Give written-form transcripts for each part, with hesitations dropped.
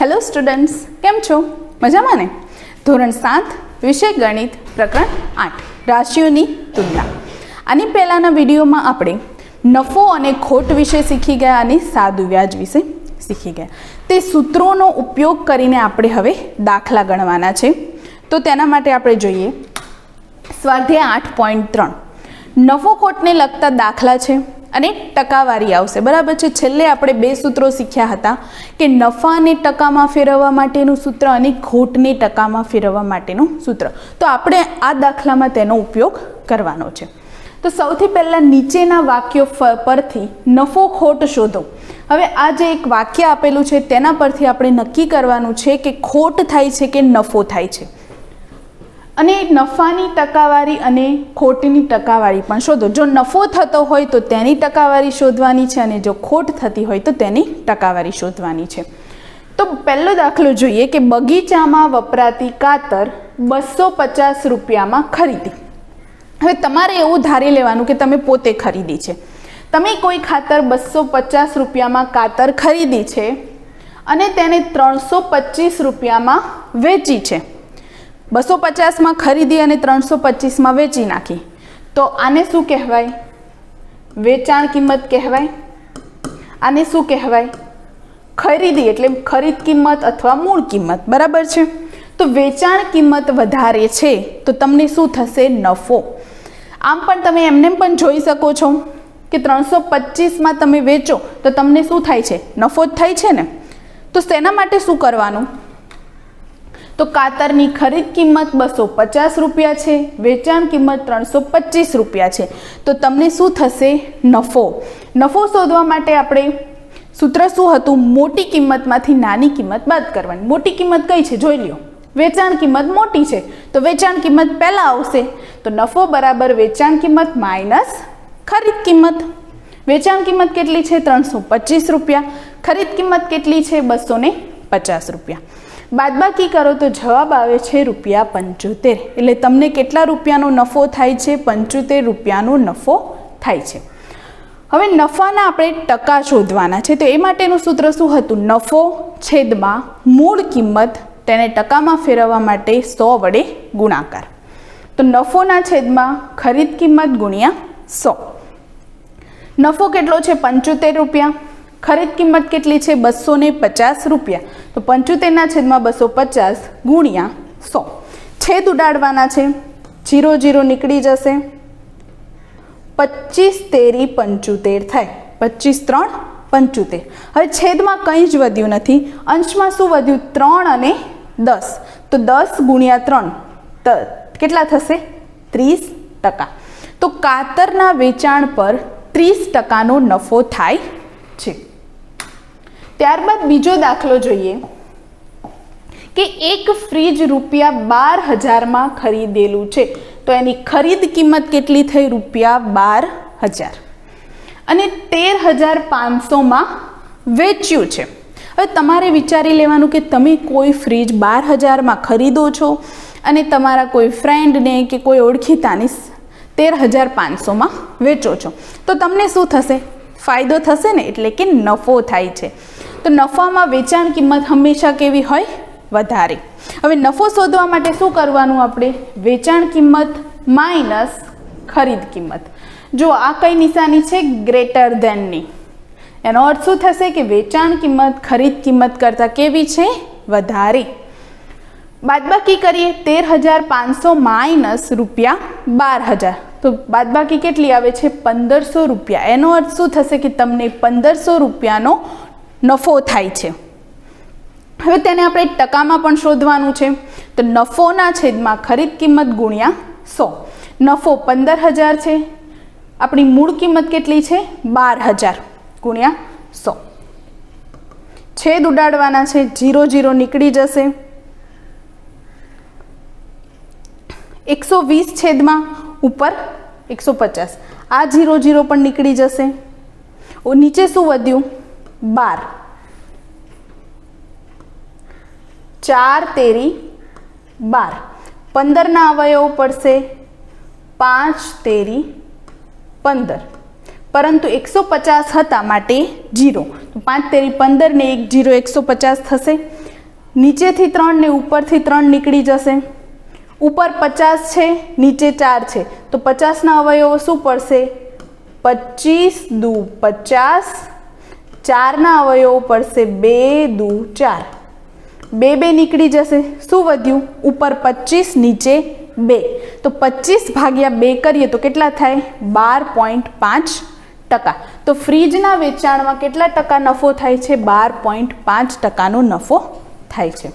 Hello students, કેમ છો? મજામાં ને? ધોરણ 7 વિષય ગણિત પ્રકરણ 8 રાશિઓની તુલના. આની પહેલાંના વિડીયોમાં આપણે નફો અને ખોટ વિશે શીખી ગયા અને સાદું વ્યાજ વિશે શીખી ગયા. તે સૂત્રોનો ઉપયોગ કરીને આપણે હવે દાખલા ગણવાના છે. તો તેના માટે આપણે જોઈએ સ્વાધ્યાય 8.3 નફો ખોટને લગતા દાખલા છે અને ટકાવારી આવશે. બરાબર છે. છેલ્લે આપણે બે સૂત્રો શીખ્યા હતા કે નફાને ટકામાં ફેરવવા માટેનું સૂત્ર અને ખોટને ટકામાં ફેરવવા માટેનું સૂત્ર. તો આપણે આ દાખલામાં તેનો ઉપયોગ કરવાનો છે. તો સૌથી પહેલાં નીચેના વાક્યો પરથી નફો ખોટ શોધો. હવે આ જે એક વાક્ય આપેલું છે તેના પરથી આપણે નક્કી કરવાનું છે કે ખોટ થાય છે કે નફો થાય છે. અને નફાની ટકાવારી અને ખોટની ટકાવારી પણ શોધો. જો નફો થતો હોય તો તેની ટકાવારી શોધવાની છે અને જો ખોટ થતી હોય તો તેની ટકાવારી શોધવાની છે. તો પહેલો દાખલો જોઈએ કે બગીચામાં વપરાતી કાતર 250 રૂપિયામાં ખરીદી. હવે તમારે એવું ધારી લેવાનું કે તમે પોતે ખરીદી છે. તમે કોઈ ખાતર 250 રૂપિયામાં કાતર ખરીદી છે અને તેને 325 રૂપિયામાં વેચી છે. 250માં ખરીદી અને 325માં વેચી નાખી. તો આને શું કહેવાય? વેચાણ કિંમત કહેવાય. આને શું કહેવાય? ખરીદી એટલે ખરીદ કિંમત અથવા મૂળ કિંમત. બરાબર છે. તો વેચાણ કિંમત વધારે છે તો તમને શું થશે? નફો. આમ પણ તમે એમને પણ જોઈ શકો છો કે 325માં તમે વેચો તો તમને શું થાય છે? નફો જ થાય છે ને. તો તેના માટે શું કરવાનું? તો કાતરની ખરીદ કિંમત 250 રૂપિયા છે, વેચાણ કિંમત 325 રૂપિયા છે. તો તમને શું થશે? નફો. નફો શોધવા માટે આપણે સૂત્ર શું હતું? મોટી કિંમતમાંથી નાની કિંમત બાદ કરવાની. મોટી કિંમત કઈ છે? જોઈ લ્યો. વેચાણ કિંમત મોટી છે તો વેચાણ કિંમત પહેલાં આવશે. તો નફો બરાબર વેચાણ કિંમત માઇનસ ખરીદ કિંમત. વેચાણ કિંમત કેટલી છે? 325 રૂપિયા. ખરીદ કિંમત કેટલી છે? 250 રૂપિયા. બાદબાકી કરો તો જવાબ આવે છે ₹75. એટલે તમને કેટલા રૂપિયાનો નફો થાય છે? 75 રૂપિયાનો નફો થાય છે. હવે નફાના આપણે ટકા શોધવાના છે. તો એ માટેનું સૂત્ર શું હતું? નફો છેદમાં મૂળ કિંમત, તેને ટકામાં ફેરવવા માટે 100 વડે ગુણાકાર. તો નફોના છેદમાં ખરીદ કિંમત ગુણ્યા 100. નફો કેટલો છે? 75 રૂપિયા. ખરીદ કિંમત કેટલી છે? 250 રૂપિયા. તો 75ના છેદમાં 250 ગુણ્યા 100. છેદ ઉડાડવાના છે. 0 0 નીકળી જશે. 25 તેરી 75 થાય. 25 3 75. હવે છેદમાં કંઈ જ વધ્યું નથી. અંશમાં શું વધ્યું? 3 અને 10. તો 10 ગુણ્યા 3 કેટલા થશે? 30%. તો કાતરના વેચાણ પર 30%નો નફો થાય છે. ત્યારબાદ બીજો દાખલો જોઈએ કે એક ફ્રીજ ₹12,000માં ખરીદેલું છે. તો એની ખરીદ કિંમત કેટલી થઈ? ₹12,000. અને 13,500માં વેચ્યું છે. હવે તમારે વિચારી લેવાનું કે તમે કોઈ ફ્રીજ 12,000માં ખરીદો છો અને તમારા કોઈ ફ્રેન્ડને કે કોઈ ઓળખીતાની 13,500માં વેચો છો. તો તમને શું થશે? ફાયદો થશે ને, એટલે કે નફો થાય છે. તો નફામાં વેચાણ કિંમત હંમેશા કેવી હોય? વધારે. હવે નફો શોધવા માટે શું કરવાનું આપણે? વેચાણ કિંમત માઇનસ ખરીદ કિંમત. જો આ કઈ નિશાની છે? ગ્રેટર ધેનની. એનો અર્થ શું થશે? કે વેચાણ કિંમત ખરીદ કિંમત કરતાં કેવી છે? વધારે. બાદબાકી કરીએ. 13,500 માઇનસ ₹12,000. તો બાદબાકી કેટલી આવે છે? 1,500 રૂપિયા. એનો અર્થ શું થશે? કે તમને 1,500 રૂપિયાનો નફો થાય છે. હવે તેને આપણે ટકામાં પણ શોધવાનું છે. તો નફોના છેદમાં ખરીદ કિંમત ગુણ્યા 100. નફો 15,000 છે. આપણી મૂળ કિંમત કેટલી છે? 12,000 ગુણ્યા 100. છેદ ઉડાડવાના છે. 0 0 નીકળી જશે. 120 છેદમાં ઉપર 150. આ 0 0 પણ નીકળી જશે. નીચે શું વધ્યું? 12. 4 તેરી 12. 15ના અવયવો પડશે 5 તેરી 15. પરંતુ 150 હતા માટે 0. તો 5 તેરી 15 ને 1 0 150 થશે. નીચેથી 3 ને ઉપરથી 3 નીકળી જશે. ઉપર 50 છે, નીચે 4 છે, તો 50ના અવયવો શું પડશે? 25 દુ 50. 4ના અવયવો પડશે 2 દુ 4. 2 નીકળી જશે. શું વધ્યું? ઉપર 25, નીચે 2. તો 25 ભાગ્યા 2 કરીએ તો કેટલા થાય? 12.5%. તો ફ્રીજના વેચાણમાં કેટલા ટકા નફો થાય છે? 12.5%નો નફો થાય છે.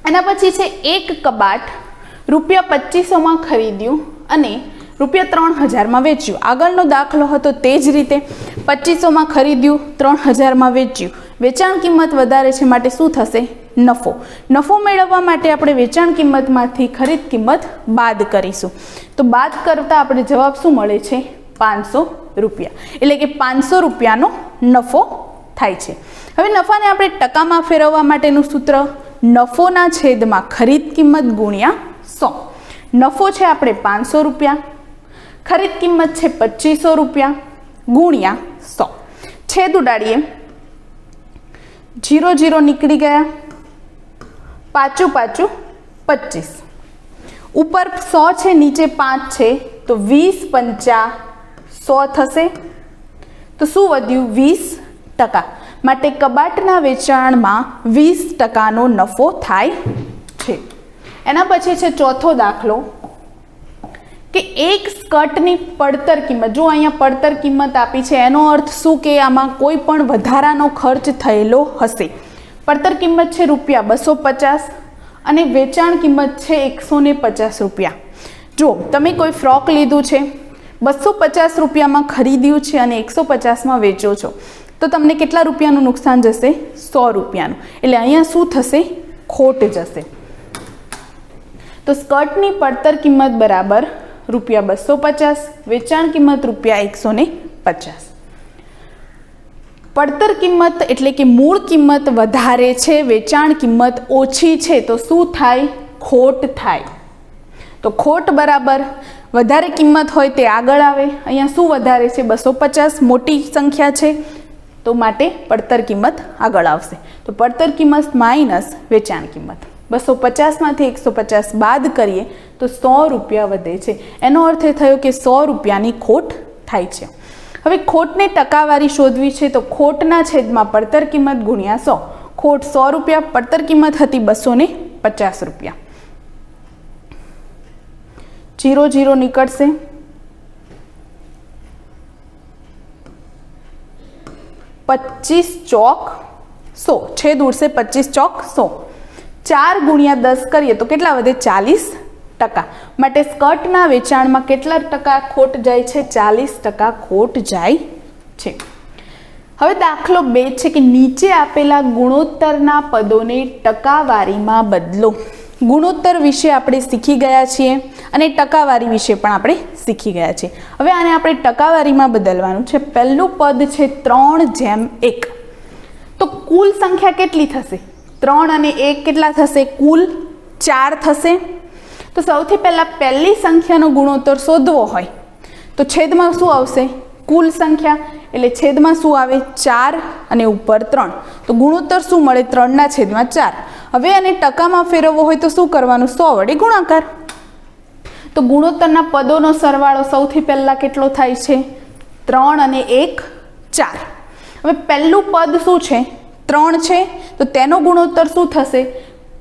એના પછી છે એક કબાટ રૂપિયા 2500માં ખરીદ્યું અને રૂપિયા 3000માં વેચ્યું. આગળનો દાખલો હતો તે જ રીતે 2500માં ખરીદ્યું, 3000માં વેચ્યું. વેચાણ કિંમત વધારે છે માટે શું થશે? નફો. નફો મેળવવા માટે આપણે વેચાણ કિંમતમાંથી ખરીદ કિંમત બાદ કરીશું. તો બાદ કરતાં આપણે જવાબ શું મળે છે? 500 રૂપિયા. એટલે કે 500 રૂપિયાનો નફો થાય છે. હવે નફાને આપણે ટકામાં ફેરવવા માટેનું સૂત્ર નફોના છેદમાં ખરીદ કિંમત ગુણ્યા 100. નફો છે આપણે 500 રૂપિયા, ખરીદ કિંમત છે 2500 રૂપિયા ગુણ્યા 100. છેદ ઉડાડીએ, 0 0 નીકળી ગયા, પાછું 25. ઉપર 100 છે, નીચે 5 છે, તો 20 5 100 થશે. તો શું વધ્યું? 20%. માટે કબાટના વેચાણમાં 20%નો નફો થાય છે. એના પછી છે ચોથો દાખલો કે એક સ્કર્ટની પડતર કિંમત. જો અહીંયા પડતર કિંમત આપી છે એનો અર્થ શું કે આમાં કોઈ પણ વધારાનો ખર્ચ થયેલો હશે. પડતર કિંમત છે રૂપિયા 250 અને વેચાણ કિંમત છે 150 રૂપિયા. જો તમે કોઈ ફ્રોક લીધું છે, 250 રૂપિયામાં ખરીદ્યું છે અને 150માં વેચો છો, તો તમને કેટલા રૂપિયાનું નુકસાન જશે? 100 રૂપિયાનું. એટલે અહીંયા શું થશે? ખોટ જશે. તો સ્કર્ટની પડતર કિંમત બરાબર રૂપિયા 250, વેચાણ કિંમત રૂપિયા 150. પડતર કિંમત એટલે કે મૂળ કિંમત વધારે છે, વેચાણ કિંમત ઓછી છે, તો શું થાય? ખોટ થાય. તો ખોટ બરાબર વધારે કિંમત હોય તે આગળ આવે. અહીંયા શું વધારે છે? 250, મોટી સંખ્યા છે, તો માટે પડતર કિંમત આગળ આવશે. તો પડતર કિંમત માઇનસ વેચાણ કિંમત. 250માંથી 150 બાદ કરીએ તો 100 રૂપિયા વધે છે. એનો અર્થ એ થયો કે 100 રૂપિયાની ખોટ થાય છે. હવે ખોટને ટકાવારી શોધવી છે, તો ખોટના છેદમાં પડતર કિંમત ગુણ્યા 100. ખોટ 100 રૂપિયા, પડતર કિંમત હતી 250 રૂપિયા. 0 0 નીકળશે, 25 ચોક 100. છેદ ઉડશે, 25 ચોક 100. 4 ગુણ્યા 10 કરીએ તો કેટલા વધે? 40%. માટે સ્કર્ટના વેચાણમાં કેટલા ટકા ખોટ જાય છે? 40% ખોટ જાય છે. હવે દાખલો 2 છે કે નીચે આપેલા ગુણોત્તરના પદોને ટકાવારીમાં બદલો. ગુણોત્તર વિશે આપણે શીખી ગયા છીએ અને ટકાવારી વિશે પણ આપણે શીખી ગયા છીએ. હવે આને આપણે ટકાવારીમાં બદલવાનું છે. પહેલું પદ છે 3:1. તો કુલ સંખ્યા કેટલી થશે? 3 અને 1 કેટલા થશે? કુલ 4 થશે. તો સૌથી પહેલાં પહેલી સંખ્યાનો ગુણોત્તર શોધવો હોય તો છેદમાં શું આવશે? કુલ સંખ્યા. એટલે છેદમાં શું આવે? 4 અને ઉપર 3. તો ગુણોત્તર શું મળે? 3/4. હવે આને ટકામાં ફેરવવો હોય તો શું કરવાનું? 100 વડે ગુણાકાર. તો ગુણોત્તરના પદોનો સરવાળો સૌથી પહેલાં કેટલો થાય છે? 3 અને 1 4. હવે પહેલું પદ શું છે? 3 છે, તો તેનો ગુણોત્તર શું થશે?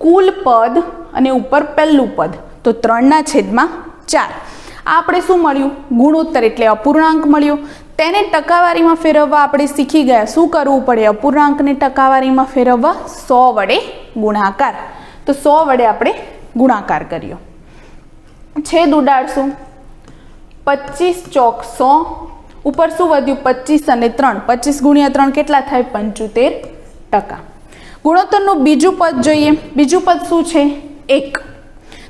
કુલ પદ અને ઉપર પહેલું પદ, તો 3/4. આ આપણે શું મળ્યું? ગુણોત્તર એટલે અપૂર્ણાંક મળ્યો. તેને ટકાવારીમાં ફેરવવા આપણે શીખી ગયા. શું કરવું પડે? અપૂર્ણાંકને ટકાવારીમાં ફેરવવા 100 વડે ગુણાકાર. તો 100 વડે આપણે ગુણાકાર કર્યો. છેદ ઉડાડશું, 25 ચોક 100. ઉપર શું વધ્યું? 25 અને 3. 25 ગુણ્યા 3 કેટલા થાય? 75%. ગુણોત્તરનું બીજું પદ જોઈએ. બીજું પદ શું છે? 1.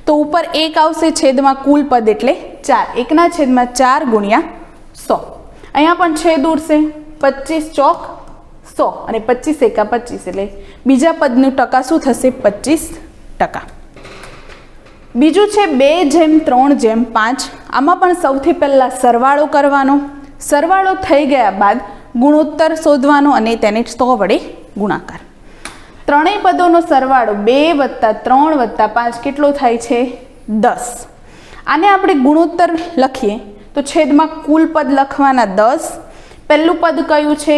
તો ઉપર 1 આવશે, છેદમાં કુલ પદ એટલે 4. 1/4 ગુણ્યા 100. અહીંયા પણ છેદ ઉડશે, 25 ચોક 100 અને 25 એકા 25, એટલે બીજા પદનું ટકા શું થશે? 25%. બીજું છે 2:3:5. આમાં પણ સૌથી પહેલાં સરવાળો કરવાનો. સરવાળો થઈ ગયા બાદ ગુણોત્તર શોધવાનો અને તેને 100 વડે ગુણાકાર. ત્રણેય પદોનો સરવાળો 2 + 3 + 5 કેટલો થાય છે? 10. આને આપણે ગુણોત્તર લખીએ તો છેદમાં કુલ પદ લખવાના 10. પહેલું પદ કયું છે?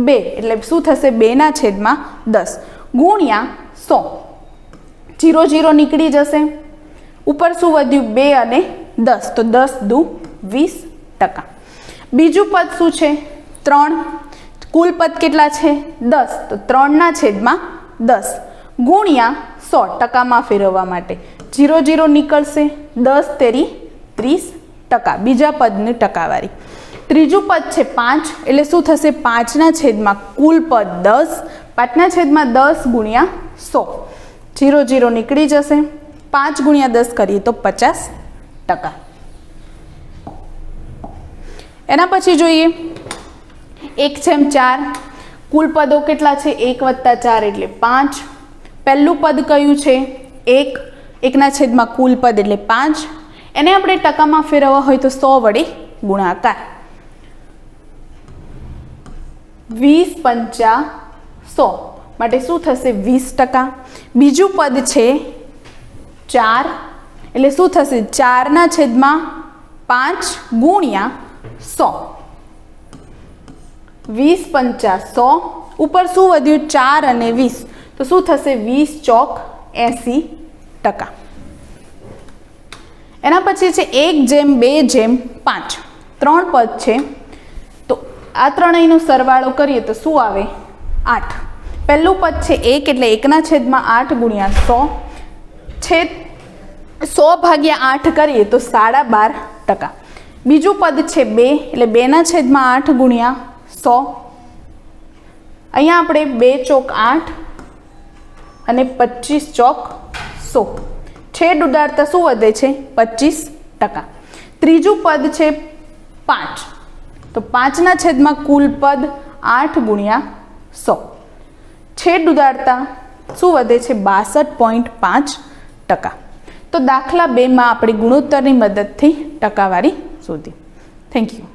2, એટલે શું થશે? 2/10 ગુણ્યા 100. 0 0 નીકળી જશે. ઉપર શું વધ્યું? 2 અને 10, તો 10 દુ 20%. બીજું પદ શું છે? 3. કુલ પદ કેટલા છે? 10, તો 3/10 ગુણ્યા 100 ટકામાં ફેરવવા માટે 0 0 નીકળશે. 10 તેરી 30%, બીજા પદની ટકાવારી. ત્રીજું પદ છે 5, એટલે શું થશે? 5/10 કુલ પદ 10, 5/10 ગુણ્યા 100. 0 0 નીકળી જશે. 5 × 10 કરીએ તો 50%. એના પછી જોઈએ 1/4. કુલ પદો કેટલા છે? 1 + 4 એટલે 5. પહેલું પદ કયું છે? 1. 1/10 કુલ પદ એટલે 5. એને આપણે ટકામાં ફેરવવા હોય તો 100 વડે ગુણાકાર. 20 × 100 માટે શું થશે? 20%. બીજું પદ છે 4, એટલે શું થશે? 4/5 ગુણ્યા 100. 20 × 100. ઉપર શું વધ્યું? 4 અને 20, તો શું થશે? 20 ચોક 80%. એના પછી છે 1/2/5. 3 પદ છે, તો આ ત્રણેયનો સરવાળો કરીએ તો શું આવે? 8. પહેલું પદ છે 1, એટલે 1/8 ગુણ્યા 100. 100/8 કરીએ તો 12.5%. બીજું પદ છે 2, એટલે 2/8 ગુણ્યા 100. અહીંયા આપણે 2 ચોક 8 અને 25 ચોક 100. છેદ ઉડાડતા શું વધે છે? 25%. ત્રીજું પદ છે 5, તો 5/10 કુલ પદ 8 ગુણ્યા 100. છેદ ઉડાડતા શું વધે છે? 62.5%. તો દાખલા 2 માં આપણે ગુણોત્તરની મદદથી ટકાવારી શોધી. Thank you.